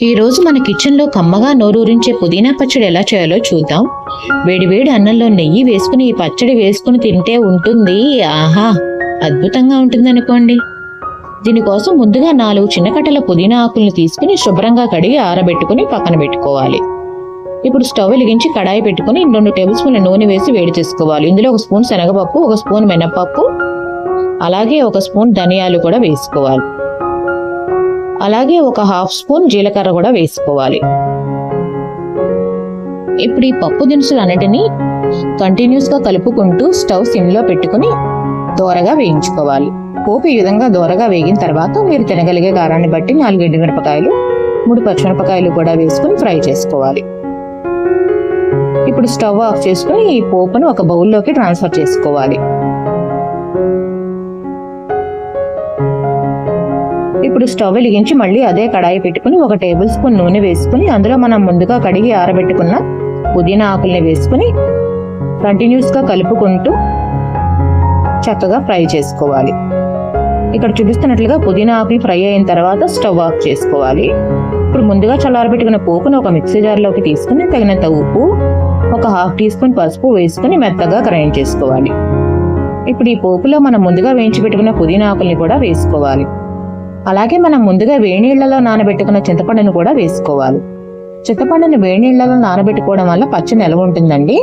ఈ రోజు మన కిచెన్లో కమ్మగా నోరూరించే పుదీనా పచ్చడి ఎలా చేయాలో చూద్దాం. వేడివేడి అన్నంలో నెయ్యి వేసుకుని ఈ పచ్చడి వేసుకుని తింటే ఉంటుంది, ఆహా అద్భుతంగా ఉంటుందనుకోండి. దీనికోసం ముందుగా 4 చిన్న కట్టల పుదీనా ఆకులను తీసుకుని శుభ్రంగా కడిగి ఆరబెట్టుకుని పక్కన పెట్టుకోవాలి. ఇప్పుడు స్టవ్ వెలిగించి కడాయి పెట్టుకుని 2 టేబుల్ స్పూన్ల నూనె వేసి వేడి చేసుకోవాలి. ఇందులో 1 స్పూన్ శనగపప్పు, 1 స్పూన్ మినపప్పు, అలాగే 1 స్పూన్ ధనియాలు కూడా వేసుకోవాలి. అలాగే 1/2 స్పూన్ జీలకర్ర కూడా వేసుకోవాలి. ఇప్పుడు ఈ పప్పు దినుసులు అన్నిటినీ కంటిన్యూస్గా కలుపుకుంటూ స్టవ్ సిమ్లో పెట్టుకుని దోరగా వేయించుకోవాలి. పోపు ఈ విధంగా దోరగా వేగిన తర్వాత మీరు తినగలిగే కారాన్ని బట్టి 4 ఎండుమిరపకాయలు, 3 పచ్చిమిరపకాయలు కూడా వేసుకుని ఫ్రై చేసుకోవాలి. ఇప్పుడు స్టవ్ ఆఫ్ చేసుకుని ఈ పోపును ఒక బౌల్లోకి ట్రాన్స్ఫర్ చేసుకోవాలి. ఇప్పుడు స్టవ్ వెలిగించి మళ్ళీ అదే కడాయి పెట్టుకుని 1 టేబుల్ స్పూన్ నూనె వేసుకుని అందులో మనం ముందుగా కడిగి ఆరబెట్టుకున్న పుదీనా ఆకుల్ని వేసుకుని కంటిన్యూస్గా కలుపుకుంటూ చక్కగా ఫ్రై చేసుకోవాలి. ఇక్కడ చూపిస్తున్నట్లుగా పుదీనా ఆకులు ఫ్రై అయిన తర్వాత స్టవ్ ఆఫ్ చేసుకోవాలి. ఇప్పుడు ముందుగా చల్లారబెట్టుకున్న పోపును ఒక మిక్సీ జార్లోకి తీసుకుని తగినంత ఉప్పు, 1/2 టీ స్పూన్ పసుపు వేసుకుని మెత్తగా గ్రైండ్ చేసుకోవాలి. ఇప్పుడు ఈ పోపులో మనం ముందుగా వేయించి పెట్టుకున్న పుదీనా ఆకుల్ని కూడా వేసుకోవాలి. అలాగే మనం ముందుగా వేడినీళ్లలో నానబెట్టుకున్న చింతపండును కూడా వేసుకోవాలి. చింతపండుని వేడినీళ్లలో నానబెట్టుకోవడం వల్ల పచ్చడి నిల్వ ఉంటుందండి.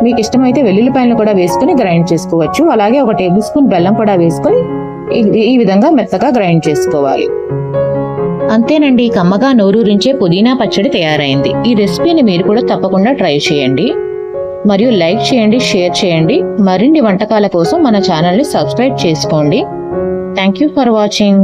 మీకు ఇష్టమైతే వెల్లుల్లిపాయలను కూడా వేసుకుని గ్రైండ్ చేసుకోవచ్చు. అలాగే 1 టేబుల్ స్పూన్ బెల్లం కూడా వేసుకుని ఈ విధంగా మెత్తగా గ్రైండ్ చేసుకోవాలి. అంతేనండి, కమ్మగా నోరూరించే పుదీనా పచ్చడి తయారైంది. ఈ రెసిపీని మీరు కూడా తప్పకుండా ట్రై చేయండి. మరియు లైక్ చేయండి, షేర్ చేయండి. మరిన్ని వంటకాల కోసం మన ఛానల్ని సబ్స్క్రైబ్ చేసుకోండి. Thank you for watching.